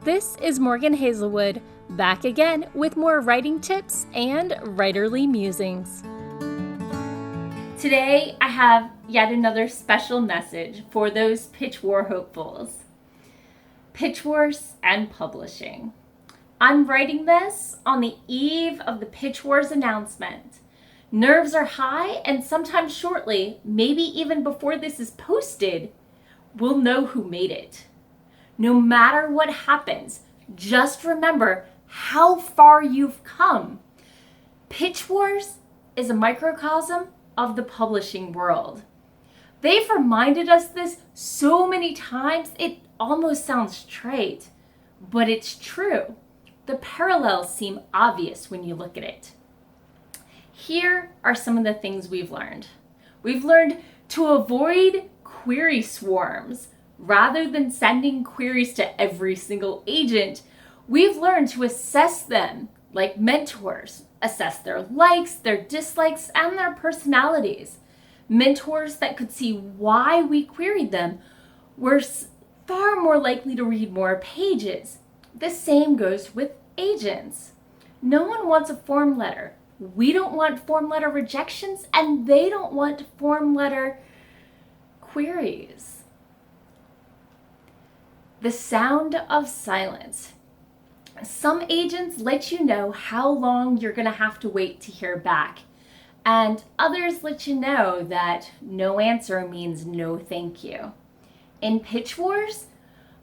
This is Morgan Hazelwood, back again with more writing tips and writerly musings. Today, I have yet another special message for those PitchWars hopefuls. PitchWars and publishing. I'm writing this on the eve of the PitchWars announcement. Nerves are high, and sometime shortly, maybe even before this is posted, we'll know who made it. No matter what happens, just remember how far you've come. PitchWars is a microcosm of the publishing world. They've reminded us this so many times, it almost sounds trite, but it's true. The parallels seem obvious when you look at it. Here are some of the things we've learned. We've learned to avoid query swarms. Rather than sending queries to every single agent, we've learned to assess them like mentors, assess their likes, their dislikes, and their personalities. Mentors that could see why we queried them were far more likely to read more pages. The same goes with agents. No one wants a form letter. We don't want form letter rejections, and they don't want form letter queries. The sound of silence. Some agents let you know how long you're going to have to wait to hear back, and others let you know that no answer means no thank you. In PitchWars,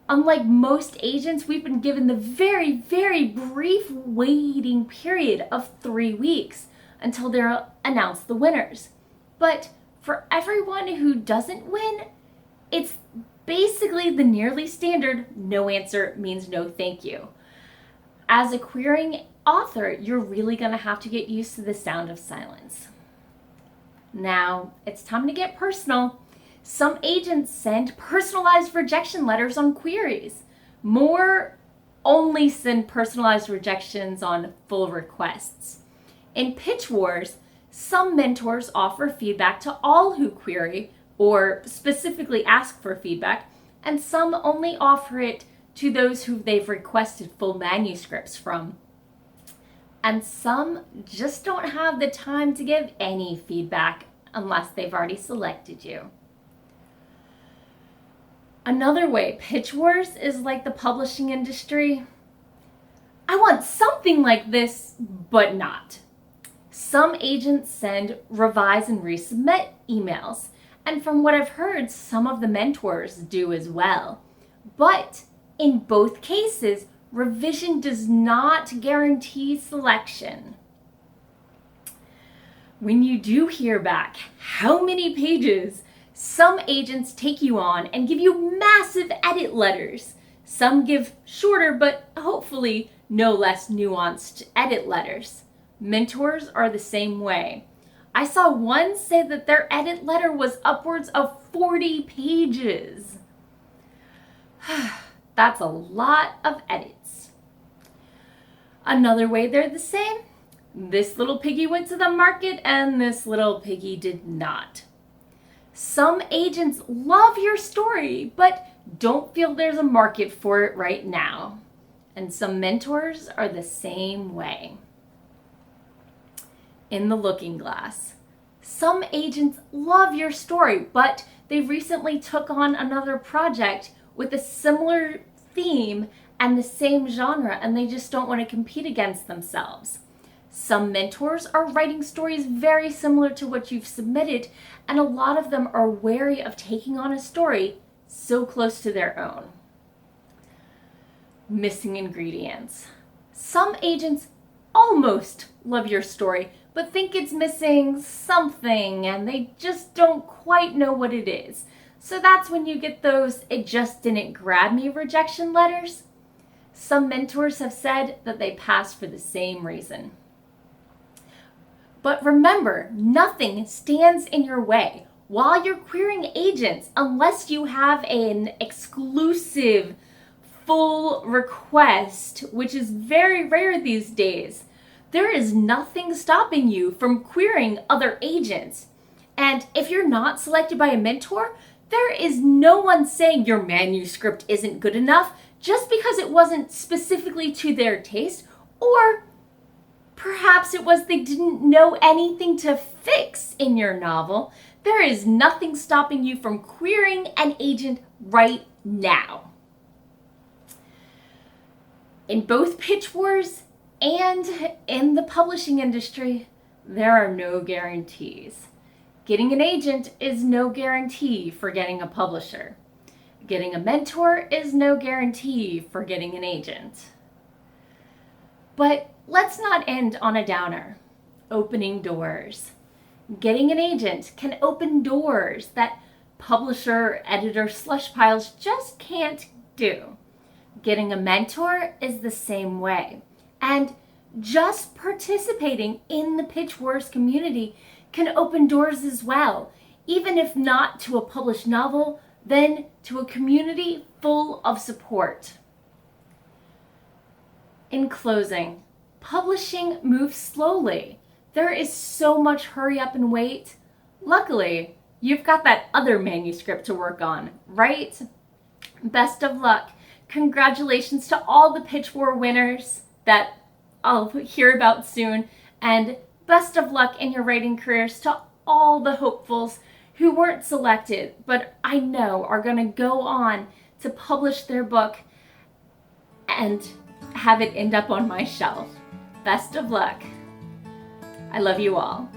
unlike most agents, we've been given the very, very brief waiting period of 3 weeks until they'll announce the winners. But for everyone who doesn't win, it's basically the nearly standard no answer means no thank you. As a querying author, you're really going to have to get used to the sound of silence. Now, it's time to get personal. Some agents send personalized rejection letters on queries. More only send personalized rejections on full requests. In PitchWars, some mentors offer feedback to all who query or specifically ask for feedback, and some only offer it to those who they've requested full manuscripts from. And some just don't have the time to give any feedback unless they've already selected you. Another way PitchWars is like the publishing industry. I want something like this, but not. Some agents send revise and resubmit emails. And from what I've heard, some of the mentors do as well. But in both cases, revision does not guarantee selection. When you do hear back how many pages, some agents take you on and give you massive edit letters. Some give shorter but hopefully no less nuanced edit letters. Mentors are the same way. I saw one say that their edit letter was upwards of 40 pages. That's a lot of edits. Another way they're the same. This little piggy went to the market and this little piggy did not. Some agents love your story, but don't feel there's a market for it right now. And some mentors are the same way. In the looking glass. Some agents love your story, but they recently took on another project with a similar theme and the same genre, and they just don't want to compete against themselves. Some mentors are writing stories very similar to what you've submitted, and a lot of them are wary of taking on a story so close to their own. Missing ingredients. Some agents almost love your story, but think it's missing something and they just don't quite know what it is. So that's when you get those "it just didn't grab me" rejection letters. Some mentors have said that they pass for the same reason. But remember, nothing stands in your way while you're querying agents unless you have an exclusive full request, which is very rare these days. There is nothing stopping you from querying other agents. And if you're not selected by a mentor, there is no one saying your manuscript isn't good enough just because it wasn't specifically to their taste, or perhaps it was they didn't know anything to fix in your novel, there is nothing stopping you from querying an agent right now. In both PitchWars and in the publishing industry, there are no guarantees. Getting an agent is no guarantee for getting a publisher. Getting a mentor is no guarantee for getting an agent. But let's not end on a downer. Opening doors. Getting an agent can open doors that publisher, editor slush piles just can't do. Getting a mentor is the same way. And just participating in the PitchWars community can open doors as well, even if not to a published novel, then to a community full of support. In closing, publishing moves slowly. There is so much hurry up and wait. Luckily, you've got that other manuscript to work on, right? Best of luck. Congratulations to all the PitchWar winners that I'll hear about soon, and best of luck in your writing careers to all the hopefuls who weren't selected, but I know are going to go on to publish their book and have it end up on my shelf. Best of luck. I love you all.